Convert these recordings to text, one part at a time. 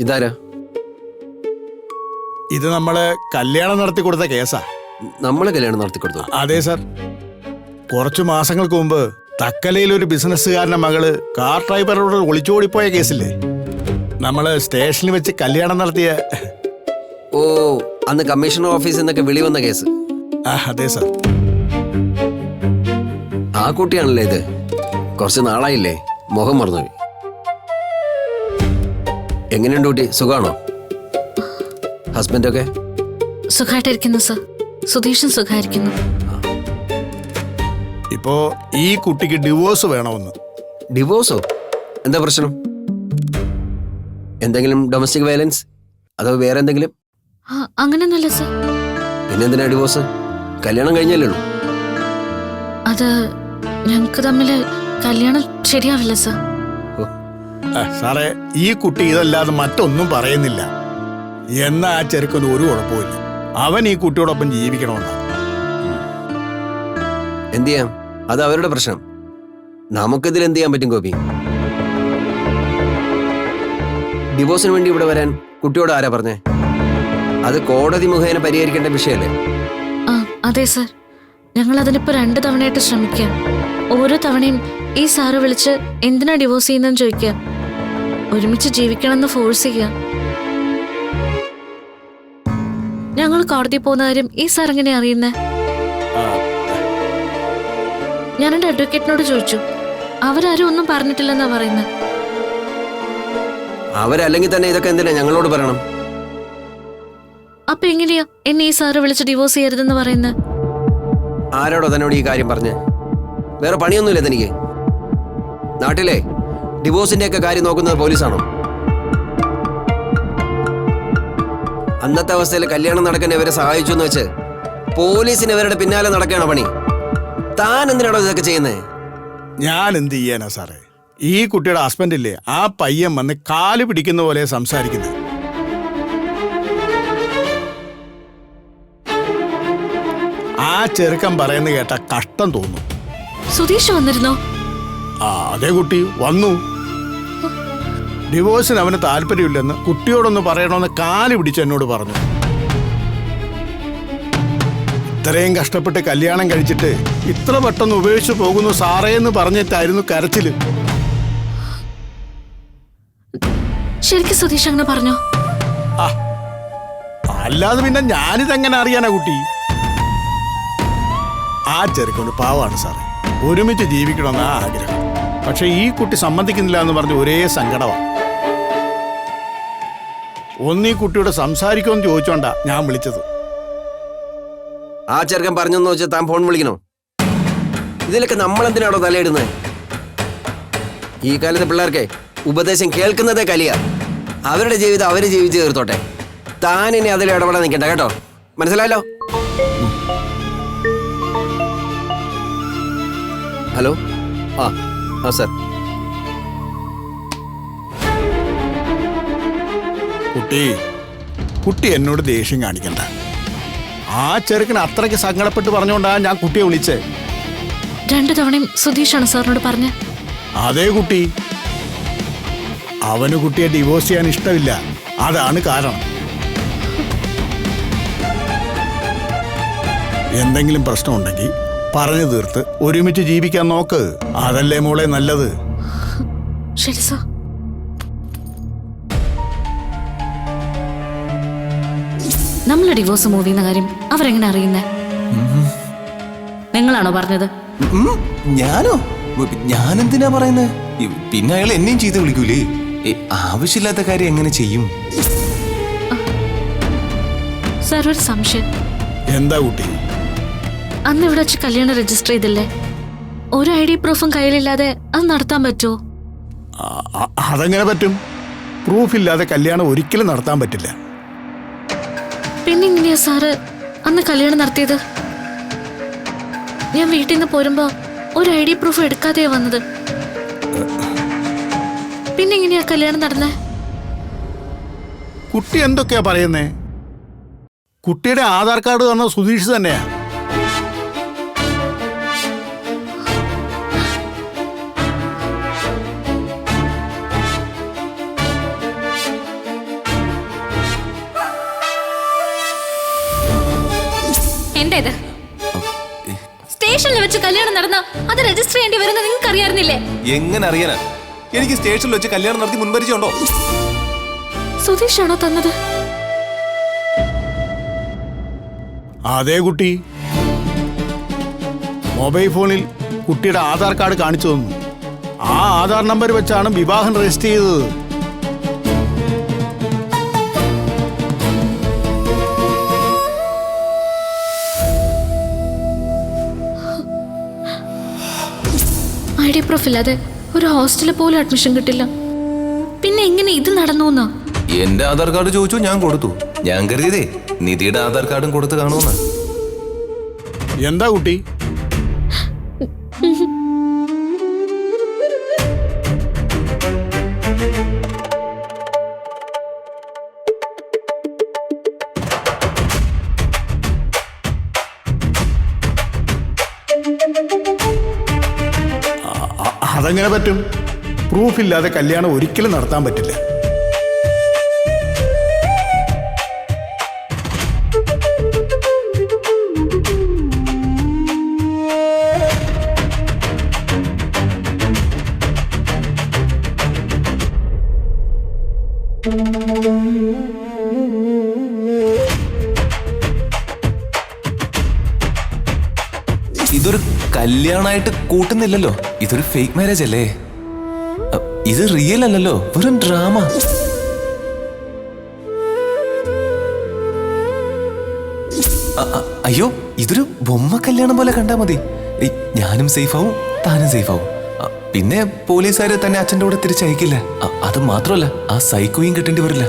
ഇതാരാ? ഇത് നമ്മള് കല്യാണം നടത്തി കൊടുത്ത കേസാ. നമ്മള് കല്യാണം നടത്തി കൊടുത്തു? അതെ സർ. കുറച്ചു മാസങ്ങൾക്ക് മുമ്പ് തക്കലയിൽ ഒരു ബിസിനസ്സുകാരന്റെ മകള് കാർ ഡ്രൈവറോട് ഒളിച്ചോടിപ്പോയ കേസില്ലേ, നമ്മള് സ്റ്റേഷനിൽ വെച്ച് കല്യാണം നടത്തിയ. ഓ, അന്ന് കമ്മീഷണർ ഓഫീസിൽ നിന്നൊക്കെ വിളി വന്ന കേസ്. അതെ സർ. ആ കുട്ടിയാണല്ലേ ഇത്? കുറച്ച് നാളായില്ലേ, മുഖം മറന്നുപോയി. എങ്ങനെയുണ്ട് കുട്ടി? സുഖാണോ? ഹസ്ബൻഡൊക്കെ സുഖമായിട്ടിരിക്കുന്നു സർ. സുധീഷൻ സുഖമായിരിക്കുന്നു. ഇപ്പോ ഈ കുട്ടിക്ക് ഡിവോഴ്സ് വേണമെന്ന്. ഡിവോഴ്സോ? എന്താ പ്രശ്നം? എന്തെങ്കിലും ഡൊമസ്റ്റിക് വയലൻസ് അതോ വേറെ എന്തെങ്കിലും? അങ്ങനെയൊന്നുമല്ല സർ. പിന്നെന്തിനാ ഡിവോഴ്സ്? കല്യാണം കഴിഞ്ഞല്ലേ ഉള്ളൂ. അത് ഞങ്ങൾക്ക് തമ്മില് കല്യാണം ശരിയാവില്ല സർ. സാറേ, ഈ കുട്ടി ഇതല്ലാതെ മറ്റൊന്നും പറയുന്നില്ല. എന്നാ ആ ചെറുക്കൊന്നും ഒരു കുഴപ്പമില്ല. അവൻ ഈ കുട്ടിയോടൊപ്പം ജീവിക്കണമെന്നാണ്. എന്ത് ചെയ്യാം, അത് അവരുടെ പ്രശ്നം. നമുക്കിതിൽ എന്ത് ചെയ്യാൻ പറ്റും ഗോപി? ഡിവോഴ്സിന് വേണ്ടി ഇവിടെ വരാൻ കുട്ടിയോട് ആരാ പറഞ്ഞേ? അത് കോടതി മുഖേന പരിഹരിക്കേണ്ട വിഷയമല്ലേ? അതെ സർ. ഞങ്ങൾ അതിനിപ്പോ 2 തവണയായിട്ട് ശ്രമിക്കാം. ഓരോ തവണയും ഈ സാറ് വിളിച്ച് എന്തിനാ ഡിവോഴ്സ് ചെയ്യുന്നതെന്ന് ചോദിക്കുക, ഒരുമിച്ച് ജീവിക്കണമെന്ന് ഫോഴ്സ് ചെയ്യുക. ഞങ്ങൾ കോടതി പോകുന്ന കാര്യം ഈ സാർ എങ്ങനെ അറിയുന്നേ? ഞാൻ എന്റെ അഡ്വക്കേറ്റിനോട് ചോദിച്ചു, അവരാരും ഒന്നും പറഞ്ഞിട്ടില്ലെന്നാ പറയുന്നത്. അവരല്ലെങ്കിൽ തന്നെ ഇതൊക്കെ എന്തിനാ ഞങ്ങളോട് പറയണം? അപ്പൊ എങ്ങനെയാ എന്നെ ഈ സാറ് വിളിച്ച് ഡിവോഴ്സ് ചെയ്യരുതെന്ന് പറയുന്നത്? ആരോടോ തന്നോട് ഈ കാര്യം പറഞ്ഞ്? വേറെ പണിയൊന്നുമില്ല തനിക്ക്? നാട്ടിലെ ഡിവോഴ്സിന്റെ ഒക്കെ കാര്യം നോക്കുന്നത് പോലീസാണോ? അന്നത്തെ അവസ്ഥയിൽ കല്യാണം നടക്കാൻ ഇവരെ സഹായിച്ചു എന്ന് വെച്ച് പോലീസിന് ഇവരുടെ പിന്നാലെ നടക്കുകയാണ് പണി. താൻ എന്തിനാണോ ഇതൊക്കെ ചെയ്യുന്നത്? ഞാൻ എന്ത് ചെയ്യാനാ സാറേ? ഈ കുട്ടിയുടെ ഹസ്ബൻഡ് ഇല്ലേ, ആ പയ്യൻ വന്ന് കാല് പിടിക്കുന്ന പോലെ സംസാരിക്കുന്നത്. ആ ചെറുക്കൻ പറയുന്ന കേട്ട കഷ്ടം തോന്നും. സുധീഷ് വന്നിരുന്നോ? അതേ കുട്ടി വന്നു. ഡിവോഴ്സിന് അവന് താല്പര്യമില്ലെന്ന് കുട്ടിയോടൊന്ന് പറയണമെന്ന് കാല് പിടിച്ച് എന്നോട് പറഞ്ഞു. ഇത്രയും കഷ്ടപ്പെട്ട് കല്യാണം കഴിച്ചിട്ട് ഇത്ര പെട്ടെന്ന് ഉപേക്ഷിച്ചു പോകുന്നു സാറേ എന്ന് പറഞ്ഞിട്ടായിരുന്നു കരച്ചില്. ശരിക്കും സുധീഷ് അങ്ങനെ പറഞ്ഞോ? അല്ലാതെ പിന്നെ ഞാനിതെങ്ങനെ അറിയാനാ കുട്ടി? ആ ചെറുക്കൊണ്ട് പാവാണ് സാറേ, ഒരുമിച്ച് ജീവിക്കണമെന്നാ ആഗ്രഹം. പക്ഷെ ഈ കുട്ടി സമ്മതിക്കുന്നില്ല എന്ന് പറഞ്ഞ് ഒരേ സങ്കടമാണ്. ഒന്നീ കുട്ടിയോട് സംസാരിക്കുമെന്ന് ചോദിച്ചോണ്ടാ ഞാൻ വിളിച്ചത്. ആ ചെറുക്കൻ പറഞ്ഞെന്ന് വെച്ചാൽ താൻ ഫോൺ വിളിക്കണോ? ഇതിലൊക്കെ നമ്മളെന്തിനാണോ തലയിടുന്നത്? ഈ കാലത്തെ പിള്ളേർക്ക് ഉപദേശം കേൾക്കുന്നതേ കലിയ. അവരുടെ ജീവിതം അവര് ജീവിച്ചു തീർത്തോട്ടെ. താൻ ഇനി അതിൽ ഇടപെടാൻ നിൽക്കണ്ട കേട്ടോ, മനസ്സിലായല്ലോ? ഹലോ. ആ സർ. കുട്ടി എന്നോട് ദേഷ്യം കാണിക്കണ്ട. ആ ചെറുക്കന് അത്രയ്ക്ക് സങ്കടപ്പെട്ട് പറഞ്ഞുകൊണ്ടാ ഞാൻ കുട്ടിയെ വിളിച്ചേ. 2 തവണയും സുധീഷാണ് സാറിനോട് പറഞ്ഞ. അതേ കുട്ടി, അവന് കുട്ടിയെ ഡിവോഴ്സ് ചെയ്യാൻ ഇഷ്ടമില്ല, അതാണ് കാരണം. എന്തെങ്കിലും പ്രശ്നമുണ്ടെങ്കിൽ പറഞ്ഞു തീർത്ത് ഒരുമിച്ച് ജീവിക്കാൻ നോക്ക്. അതല്ലേ മോളെ നല്ലത്. ശരി സാർ. നമ്മളെ ഡിവോഴ്സ് മൂവ് ചെയ്യുന്ന കാര്യം അവരെങ്ങനെ അറിയുന്നേ? നിങ്ങളാണോ പറഞ്ഞത്? ഞാനോ? ഞാനെന്തിനാ പറയുന്നത്? പിന്നെ അയാൾ എന്നെയും ചെയ്ത് വിളിക്കൂലേ? ആവശ്യമില്ലാത്ത കാര്യം എങ്ങനെ ചെയ്യും? സാർ, ഒരു സംശയം. എന്താ കുട്ടി? അന്ന് ഇവിടെ വെച്ച് കല്യാണം രജിസ്റ്റർ ചെയ്തില്ലേ? ഒരു ID പ്രൂഫും കയ്യിലില്ലാതെ അത് നടത്താൻ പറ്റുമോ? അതെങ്ങനെ പറ്റും? പ്രൂഫ് ഇല്ലാതെ കല്യാണം ഒരിക്കലും നടത്താൻ പറ്റില്ല. പിന്നെ എങ്ങനെയാ സാറ് അന്ന് കല്യാണം നടത്തിയത്? ഞാൻ വീട്ടിൽ നിന്ന് പോരുമ്പോ ഒരു ID പ്രൂഫ് എടുക്കാതെയാ വന്നത്. പിന്നെ എങ്ങനെയാ കല്യാണം നടന്നേ? കുട്ടി എന്തൊക്കെയാ പറയുന്നേ? കുട്ടിയുടെ ആധാർ കാർഡ് തന്ന സുധീഷ് തന്നെയാ. എന്താ ഇത്? സ്റ്റേഷനിൽ വെച്ച് കല്യാണം നടന്ന അത് രജിസ്റ്റർ ചെയ്യേണ്ടി വരുന്നത് നിങ്ങൾക്ക് അറിയാറുന്നില്ലേ? എങ്ങനെ അറിയാനാ? എനിക്ക് സ്റ്റേഷനിൽ വെച്ച് കല്യാണം നടത്തി മുൻപരിചയമുണ്ടോ? സുധീഷാണോ തന്നത്? അതേ കുട്ടി. മൊബൈൽ ഫോണിൽ കുട്ടിയുടെ ആധാർ കാർഡ് കാണിച്ചു തന്നു. ആ ആധാർ നമ്പർ വെച്ചാണ് വിവാഹം രജിസ്റ്റർ ചെയ്തത്. ഐ ഡി പ്രൂഫ് ഇല്ലാതെ ഒരു ഹോസ്റ്റലിൽ പോലും അഡ്മിഷൻ കിട്ടില്ല. പിന്നെ എങ്ങനെ ഇത് നടന്നു എന്നാ? എന്റെ ആധാർ കാർഡ് ചോദിച്ചു, ഞാൻ കൊടുത്തു. ഞാൻ കരുതിയതേ നിധിയുടെ ആധാർ കാർഡും കൊടുത്ത് കാണുമെന്ന്. എന്താ കുട്ടി? അതെങ്ങനെ പറ്റും? പ്രൂഫ് ഇല്ലാതെ കല്യാണം ഒരിക്കലും നടത്താൻ പറ്റില്ല. ഇതൊരു കല്യാണമായിട്ട് കൂട്ടുന്നില്ലല്ലോ. ഇതൊരു ഫേക്ക് മാരേജ് അല്ലേ? ഇത് റിയൽ അല്ലല്ലോ, വെറും ഡ്രാമ. അയ്യോ, ഇതൊരു ബൊമ്മ കല്യാണം പോലെ കണ്ടാ മതി. ഞാനും സേഫ് ആവും, താനും സേഫ് ആവും. പിന്നെ പോലീസുകാര് തന്നെ അച്ഛൻ്റെ കൂടെ തിരിച്ചയക്കില്ല. അത് മാത്രമല്ല, ആ സൈക്കോയും കിട്ടേണ്ടി വരില്ല.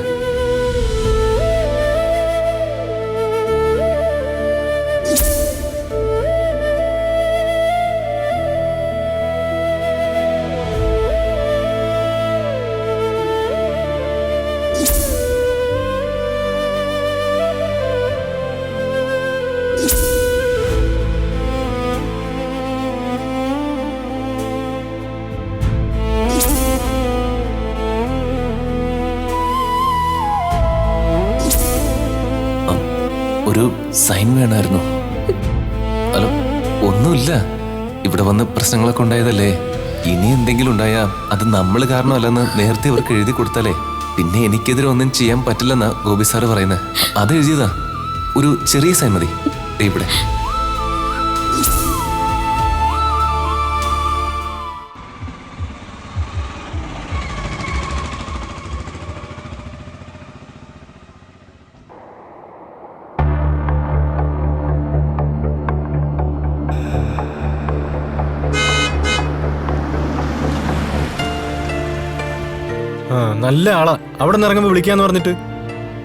ഒരു സൈൻ വേണമായിരുന്നു. അല്ല, ഒന്നുമില്ല. ഇവിടെ വന്ന് പ്രശ്നങ്ങളൊക്കെ ഉണ്ടായതല്ലേ. ഇനി എന്തെങ്കിലും ഉണ്ടായാ അത് നമ്മൾ കാരണമല്ലെന്ന് നേരത്തെ അവർക്ക് എഴുതി കൊടുത്താലേ പിന്നെ എനിക്കെതിരെ ഒന്നും ചെയ്യാൻ പറ്റില്ലെന്നാ ഗോപി സാറ് പറയുന്നത്. അത് എഴുതിയതാ. ഒരു ചെറിയ സൈൻ മതി. ഇവിടെ നല്ല ആളാ. അവിടെ നിന്ന് ഇറങ്ങുമ്പോ വിളിക്കാന്ന് പറഞ്ഞിട്ട്.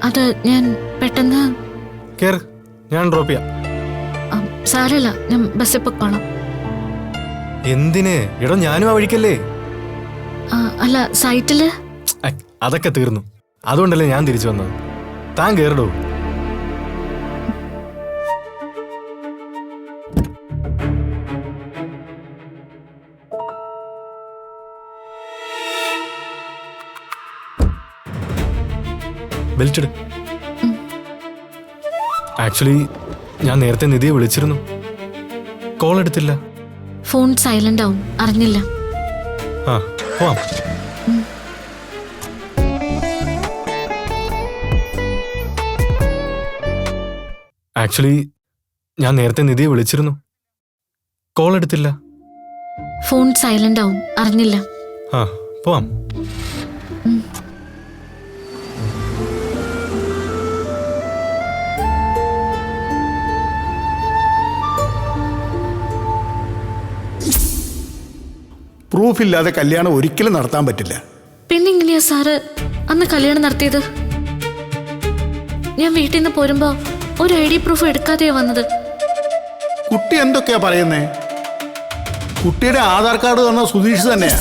അത് ഞാൻ പെട്ടെന്ന് കേറ്, ഞാൻ ഡ്രോപ്പ് ചെയ്യാം. സാരമില്ല, ഞാൻ ബസ്സിൽ പൊക്കോളാം. എന്തിന്? ഇടോ ഞാനും ആ വഴിക്കല്ലേ. അല്ല, സൈറ്റില് അതൊക്കെ തീർന്നു. അതുകൊണ്ടല്ലേ ഞാൻ തിരിച്ചു വന്നത്. താൻ കേറിടോ. ബെൽറ്റ്. ആക്ച്വലി ഞാൻ നേരത്തെ നിധിയെ വിളിച്ചിരുന്നു, കോൾ എടുത്തില്ല. ഫോൺ സൈലന്റ് ആവും, അറിഞ്ഞില്ല. ആ, പോവാം. ആക്ച്വലി ഞാൻ നേരത്തെ നിധിയെ വിളിച്ചിരുന്നു, കോൾ എടുത്തില്ല. ഫോൺ സൈലന്റ് ആവും, അറിഞ്ഞില്ല. ആ, പോവാം. പ്രൂഫ് ഇല്ലാതെ കല്യാണം ഒരിക്കലും നടത്താൻ പറ്റില്ല. പിന്നെ എങ്ങനെയാ സാറ് അന്ന് കല്യാണം നടത്തിയത്? ഞാൻ വീട്ടിൽ നിന്ന് പോരുമ്പോ ഒരു ഐ ഡി പ്രൂഫ് എടുക്കാതെയാ വന്നത്. കുട്ടി എന്തൊക്കെയാ പറയുന്നേ? കുട്ടിയുടെ ആധാർ കാർഡ് തന്ന സുധീഷ് തന്നെയാ.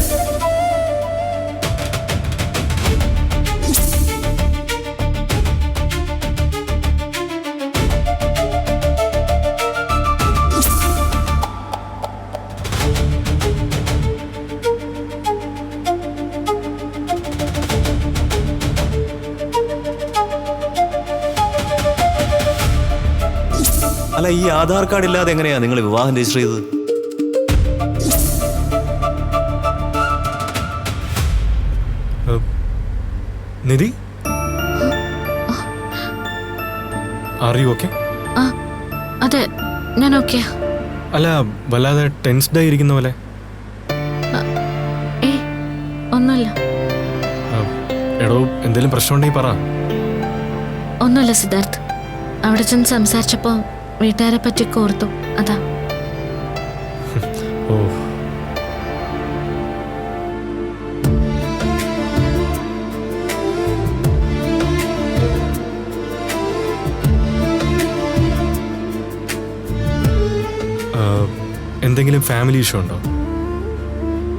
അല്ല, ഈ ആധാർ കാർഡ് ഇല്ലാതെ എങ്ങനെയാ നിങ്ങൾ വിവാഹം രജിസ്റ്റർ ചെയ്തത്? നിധി, ആർ യു ഓക്കെ? ആ അതെ, ഞാൻ ഓക്കെയാ. അല്ല, വല്ലാതെ ടെൻസ്ഡ് ആയിരിക്കുന്ന പോലെ. ഏ ഒന്നുമില്ല. എടോ, എന്തെങ്കിലും പ്രശ്നമുണ്ടെങ്കിൽ പറ. ഒന്നുമില്ല സിദ്ധാർത്ഥ്. അവിടെ ചെന്ന് സംസാരിച്ചപ്പോ വീട്ടുകാരെ പറ്റിയൊക്കെ ഓർത്തു, അതാ. ഓ, എന്തെങ്കിലും ഫാമിലി ഇഷ്യൂ ഉണ്ടോ?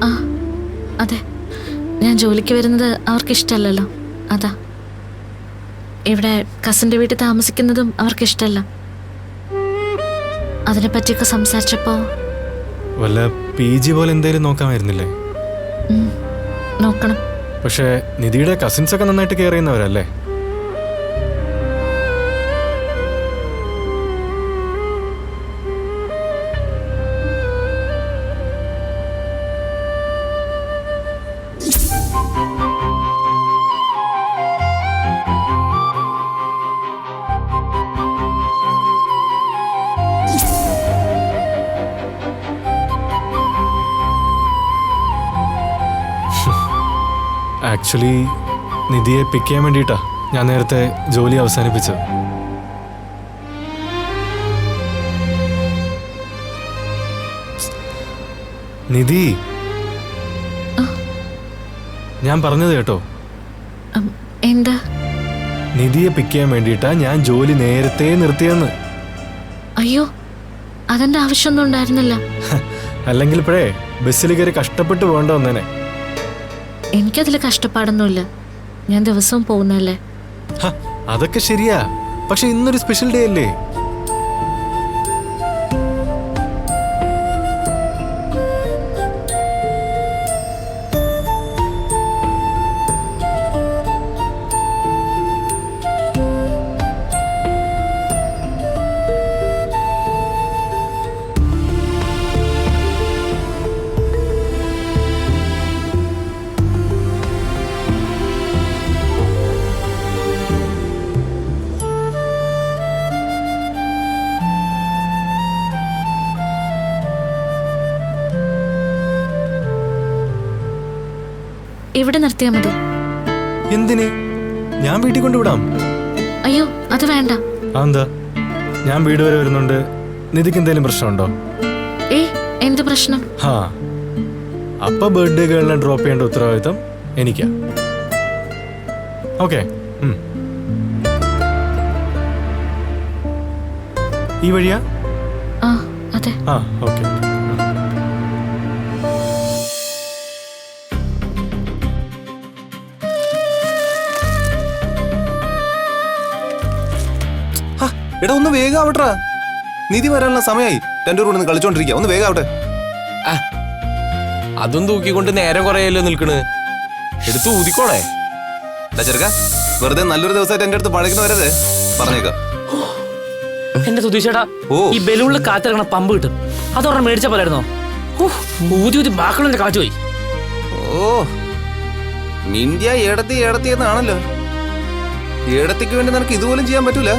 ആ അതെ, ഞാൻ ജോലിക്ക് വരുന്നത് അവർക്കിഷ്ടമല്ലല്ലോ, അതാ. ഇവിടെ കസിൻ്റെ വീട്ടിൽ താമസിക്കുന്നതും അവർക്കിഷ്ടമല്ല. അതിനെപ്പറ്റിയൊക്കെ സംസാരിച്ചപ്പോ വല്ല PG പോലെ എന്തെങ്കിലും നോക്കാമായിരുന്നില്ലേ? നോക്കണം. പക്ഷേ നിധിയുടെ കസിൻസ് ഒക്കെ നന്നായിട്ട് കെയർ ചെയ്യുന്നവരല്ലേ? ആക്ച്വലി നിധിയെ പിക്ക് ചെയ്യാൻ വേണ്ടിയിട്ടാ ഞാൻ നേരത്തെ ജോലി അവസാനിപ്പിച്ചത്. നിധി, ഞാൻ പറഞ്ഞത് കേട്ടോ. എന്താ? നിധിയെ പിക്ക് ചെയ്യാൻ വേണ്ടിയിട്ടാ ഞാൻ ജോലി നേരത്തെ നിർത്തിയെന്ന്. അയ്യോ, അതിന്റെ ആവശ്യമൊന്നും ഉണ്ടായിരുന്നില്ല. അല്ലെങ്കിൽ ഇപ്പോഴേ ബസ്സിൽ കയറി കഷ്ടപ്പെട്ട് പോകേണ്ട വന്നേനെ. എനിക്കതിൽ കഷ്ടപ്പാടൊന്നുമില്ല, ഞാൻ ദിവസവും പോകുന്നല്ലേ. അതൊക്കെ ശരിയാ, പക്ഷെ ഇന്നൊരു സ്പെഷ്യൽ ഡേ അല്ലേ? ഇവിടെ നിർത്തിയാൽ മതി. എന്തിന്? ഞാൻ വീട്ടിൽ കൊണ്ടുവിടാം. അയ്യോ, അത് വേണ്ട. എന്താ? ഞാൻ വീട് വരെ വരുന്നുണ്ട്. നിധിക്ക് എന്തെങ്കിലും പ്രശ്നമുണ്ടോ? എന്ത് പ്രശ്നം? അപ്പൊ ബർത്ത്ഡേ ഗേളിനെ ഡ്രോപ്പ് ചെയ്യേണ്ട ഉത്തരവാദിത്തം എനിക്കാ. ഓക്കെ, ഈ വഴിയാ? അതെ. ഓക്കെ. എടാ, ഒന്ന് വേഗം ആവട്ടെ. നിധി വരാനുള്ള സമയമായി. രണ്ടു കൂടെ കളിച്ചോണ്ടിരിക്കുക. ഒന്ന് വേഗം ആവട്ടെ. അതും തൂക്കിക്കൊണ്ട് നേരം കുറയല്ലോ നിൽക്കണ്. എടുത്ത് ഊതിക്കോളെ. ചെറുക്ക, വെറുതെ നല്ലൊരു ദിവസമായിട്ട് എന്റെ അടുത്ത് പഴകുന്ന വരരുത്, പറഞ്ഞേക്കാം. എന്റെ സുധീഷേട്ടാ, ഈ ബലൂണിൽ കാത്തിറങ്ങണ പമ്പ് കിട്ടും. അതോടെ മേടിച്ച പോലായിരുന്നോ? ഊതി ഊതി ബാക്കിയുള്ള കാറ്റ് പോയി. ഓ, നിന്ത്യ ഏടത്തി എന്നാണല്ലോ. ഏടത്തിക്ക് വേണ്ടി നിനക്ക് ഇതുപോലും ചെയ്യാൻ പറ്റൂല.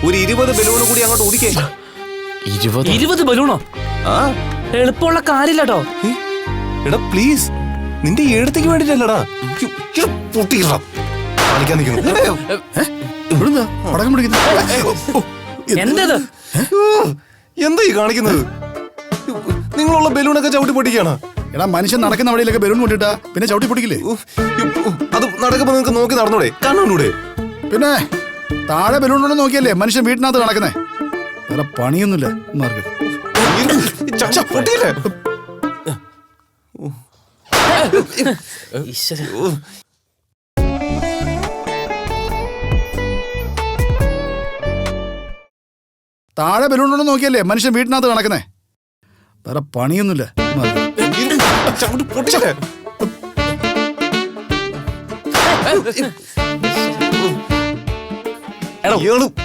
ഒരു 20 ബലൂണ് കൂടി അങ്ങോട്ട് ഊതിക്കേ. 20 ബലൂണോ? എളുപ്പമുള്ള കാര്യമില്ലട്ടോ. എടാ പ്ലീസ്, നിന്റെ ഏടത്തേക്ക് വേണ്ടിട്ടല്ലടാ. എന്തത്? എന്താ ഈ കാണിക്കുന്നത്? നിങ്ങളുള്ള ബലൂണൊക്കെ ചവിട്ടി പൊട്ടിക്കാണ്. എടാ, മനുഷ്യൻ നടക്കുന്ന വഴിയിലൊക്കെ ബലൂൺ കൊണ്ടിട്ടാ പിന്നെ ചവിട്ടി പൊടിക്കില്ലേ? അത് നടക്കുമ്പോ നിങ്ങൾക്ക് നോക്കി നടന്നൂടെ? കണ്ണൂടെ? പിന്നെ താഴെ ബലൂൺ കൊണ്ട് നോക്കിയല്ലേ മനുഷ്യൻ വീട്ടിനകത്ത് നടക്കുന്നേ. വേറെ പണിയൊന്നുമില്ല മാർക്ക്. താഴെ ബലൂൺ കൊണ്ട് നോക്കിയല്ലേ മനുഷ്യൻ വീട്ടിനകത്ത് നടക്കുന്നേ. വേറെ പണിയൊന്നുമില്ല മാർക്ക്.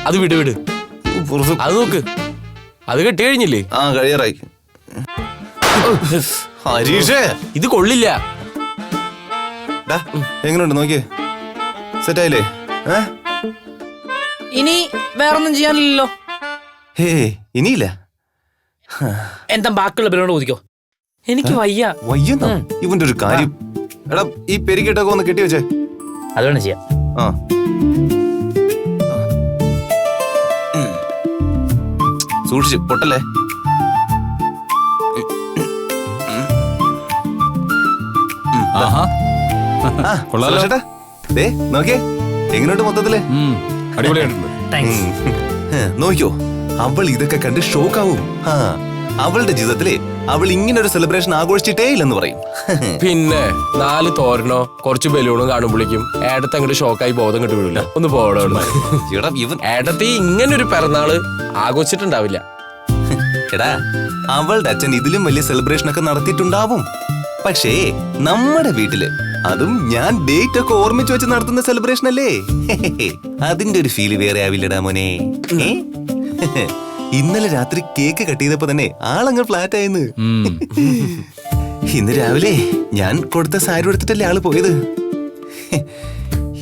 അത് വിട്. അത് നോക്ക്, അത് കെട്ടി കഴിഞ്ഞില്ലേ? ആ കഴിയാറായി. ഹരീഷേ, ഇത് കൊള്ളില്ല. എങ്ങനെയുണ്ട് നോക്കിയേ, സെറ്റായില്ലേ? ഇനി വേറൊന്നും ചെയ്യാനില്ലല്ലോ. ഹേ ഇനിയില്ല. എന്താ ബാക്കിയുള്ള ബലൂണോട് ചോദിക്കോ? എനിക്ക് വയ്യ. വയ്യെന്നോ? ഇവന്റെ ഒരു കാര്യം. എടാ ഈ പെരിക്കെട്ടൊക്കെ ഒന്ന് കെട്ടി വെച്ചേ. അത് വേണം ചെയ്യാം. ആ സൂക്ഷിച്ച് പൊട്ടല്ലേ. ആഹാ, കൊള്ളാലോ. ചേട്ടാ ദേ നോക്കിയേ, എങ്ങനെയുണ്ട് മൊത്തത്തില്? അടിപൊളിയായിട്ടുണ്ട്. താങ്ക്സ്. നോക്കിയോ, അവൾ ഇതൊക്കെ കണ്ട് ഷോക്കാവും. അവളുടെ ജീവിതത്തിലെ അവൾ ഇങ്ങനെ ഒരു സെലിബ്രേഷൻ ആഘോഷിച്ചിട്ടേ ഇല്ലെന്ന് പറയും. പിന്നെ 4 തോരണോ കുറച്ച് ബലൂണും കാണുമ്പോഴേക്കും ഏടത്ത് അങ്ങോട്ട് ഷോക്കായി ബോധം കിട്ടി വീഴില്ല. ഒന്ന് പോടോ. എടാ ഇവൻ ഏടത്തി ഇങ്ങനെ ഒരു പിറന്നാള് ആഘോഷിച്ചിട്ടുണ്ടാവില്ല. എടാ അവളുടെ അച്ഛൻ ഇതിലും വലിയ സെലിബ്രേഷൻ ഒക്കെ നടത്തിയിട്ടുണ്ടാവും. പക്ഷേ നമ്മുടെ വീട്ടില് അതും ഞാൻ ഡേറ്റ് ഒക്കെ ഓർമ്മിച്ച് വെച്ച് നടത്തുന്ന സെലിബ്രേഷൻ അല്ലേ. അതിന്റെ ഒരു ഫീല് വേറെ ആവില്ലടാ മോനെ. ഇന്നലെ രാത്രി കേക്ക് കട്ട് ചെയ്തപ്പോ തന്നെ ആളങ്ങ് ഫ്ലാറ്റ് ആയെന്ന്. ഇന്ന് രാവിലെ ഞാൻ കൊടുത്ത സാരി എടുത്തിട്ടല്ലേ ആള് പോയത്.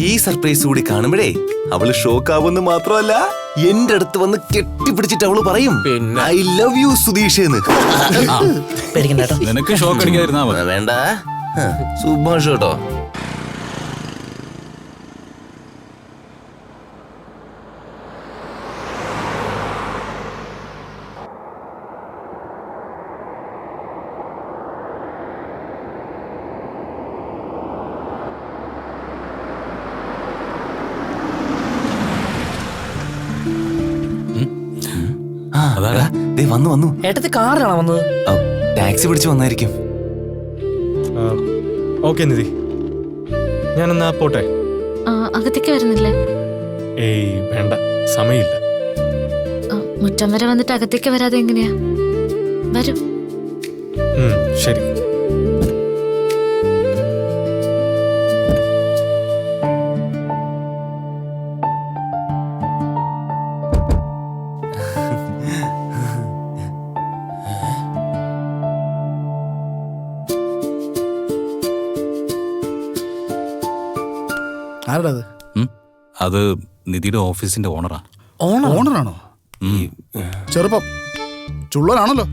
ഈ സർപ്രൈസ് കൂടി കാണുമ്പോഴേ അവള് ഷോക്ക് ആവുമെന്ന് മാത്രമല്ല, എന്റെ അടുത്ത് വന്ന് കെട്ടിപ്പിടിച്ചിട്ട് അവള് പറയും ഐ ലവ് യു സുധീഷ് എന്ന്. നിനക്ക് ഷോക്ക് അടിക്കാതിരുന്നാ മതി. വേണ്ട, സുഭാഷ് കേട്ടോ. വന്നു ഏട്ടത്തി കാറിലാണോ വന്നത്? ടാക്സി പിടിച്ച് വന്നായിരിക്കും. ഓക്കെ നിധി, ഞാനെന്നാ പോട്ടെ. അകത്തേക്ക് വരുന്നില്ലേ? ഏയ് വേണ്ട, സമയമില്ല. മുറ്റം വരെ വന്നിട്ട് അകത്തേക്ക് വരാതെ എങ്ങനെയാ? വരൂ. ശരി. ആരുടെ അത്? അത് നിധിയുടെ ഓഫീസിന്റെ ഓണറാ. ഓണറാണോ? ചെറുപ്പം ചുള്ളനാണല്ലോ.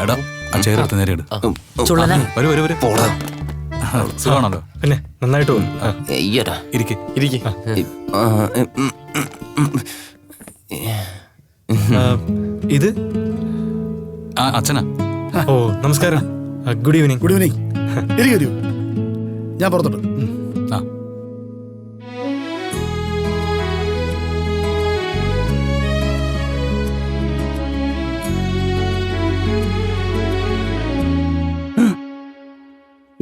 എടാ ആ ചെയറെടുത്ത് നേരെ ഇട്. വരൂ വരൂ വരൂ. സുഖമാണല്ലോ? പിന്നെ നന്നായിട്ട് പോകും. ഇരിക്ക്. ഇത് അച്ഛനാ. ഓ നമസ്കാരം. Good evening. Good evening. ഇരിക്കൂ, ഞാൻ പുറത്തോട്ട്.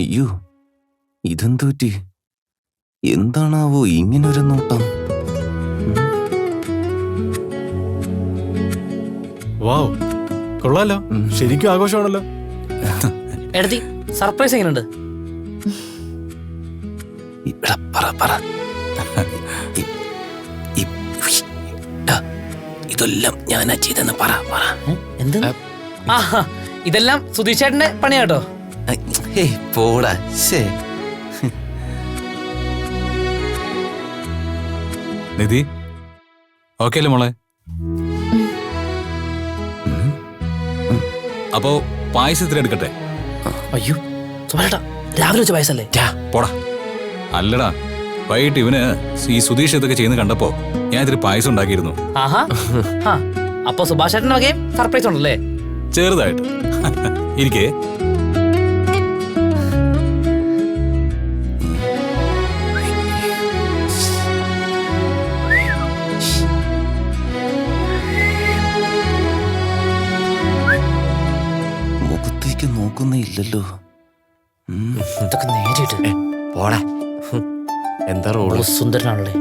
അയ്യോ ഇതെന്തോറ്റി? എന്താണാവോ ഇങ്ങനൊരു നോട്ടം? വാവ്, കൊള്ളാലോ. ശരിക്കും ആഘോഷമാണല്ലോ. ഏട്ടത്തി സർപ്രൈസ് എങ്ങനെയുണ്ട്? ഇതെല്ലാം ഞാനാ ചെയ്തെന്ന് പറ. എന്ത്? ഇതെല്ലാം സുധീഷേട്ടന്റെ പണിയാട്ടോ. പോടാ. നിധി ഓക്കെ അല്ലേ മോളെ? അപ്പോ പായസത്തിന് എടുക്കട്ടെ? അയ്യോ സുധേട്ടാ, രാവിലെ വെച്ച പായസല്ലേ? പോടാ. അല്ലടാ, വൈകിട്ട് ഇവന് ഈ സുധീഷ് ഇതൊക്കെ ചെയ്യുന്ന കണ്ടപ്പോ ഞാൻ ഇതിൽ പായസം ഉണ്ടാക്കിയിരുന്നു. ആഹാ, അപ്പൊ സുഭാഷേട്ടന്റെ വകയും സർപ്രൈസ് ഉണ്ടല്ലേ? ചെറുതായിട്ട്. ഇരിക്കേ. മുഖത്തേക്ക് നോക്കുന്നേ ഇതൊക്കെ നേരിട്ട് പോടാ. എന്താ റോള്? സുന്ദരനാണല്ലേ.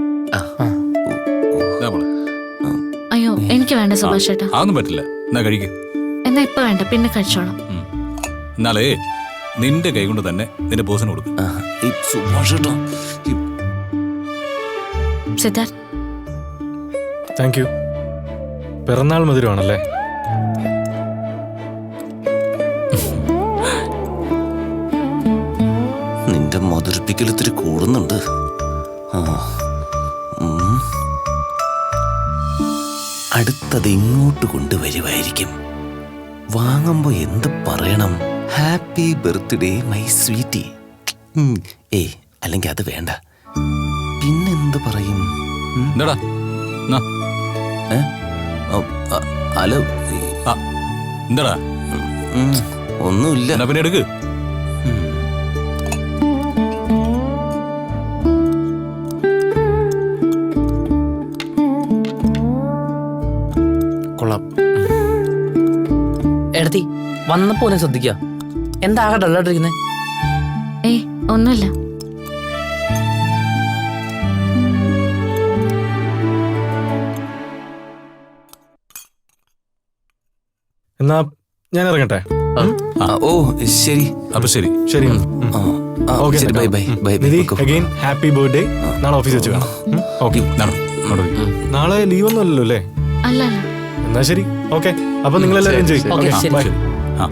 അയ്യോ എനിക്ക് വേണ്ട സുഭാഷ് ചേട്ടാ. അതൊന്നും പറ്റില്ല. എന്നാ കഴിക്കും. എന്നാ ഇപ്പൊ വേണ്ട, പിന്നെ കഴിച്ചോളാം. എന്നാലേ നിന്റെ കൈ കൊണ്ട് തന്നെ നിന്റെ ബോസിന് കൊടുക്കും. Siddharth thank you. പിറന്നാൾ മധുരമാണല്ലേ? നിന്റെ മധുരിപ്പിക്കൽ ഇത്തിരി കൂടുന്നുണ്ട്. അടുത്തത് ഇങ്ങോട്ട് കൊണ്ടുവരുമായിരിക്കും. വാങ്ങുമ്പോ എന്ത് പറയണം? Happy birthday my sweety. അല്ലെങ്കിൽ അത് വേണ്ട. പിന്നെന്ത് പറയും? എന്താടാ അല്ല എന്താടാ ഒന്നുമില്ല. എന്നാ പിന്നെ എടുക്ക്. കൊള്ളാം. എടത്തി വന്നപ്പോ ഒന്ന് ശ്രദ്ധിക്കുക. എന്താ ആകെ ഡള്ളായിട്ടിരിക്കുന്നേ? ഏയ് ഒന്നുമില്ല. എന്നാ ഞാൻ ഇറങ്ങട്ടെ. ഓ ശരി. അപ്പൊ ശരി. ശരി. Okay. Bye bye bye. Nidhi, again happy birthday. നാളെ ഓഫീസിൽ വെച്ച് കാണാം. ഓക്കെ. നാളെ ലീവ് ഒന്നും അല്ലല്ലോ അല്ലേ? അല്ല അല്ല. എന്നാ ശരി. ഓക്കെ. അപ്പൊ നിങ്ങളെല്ലാവരും എൻജോയ്. ഓക്കെ, ശരി. ബൈ. ആ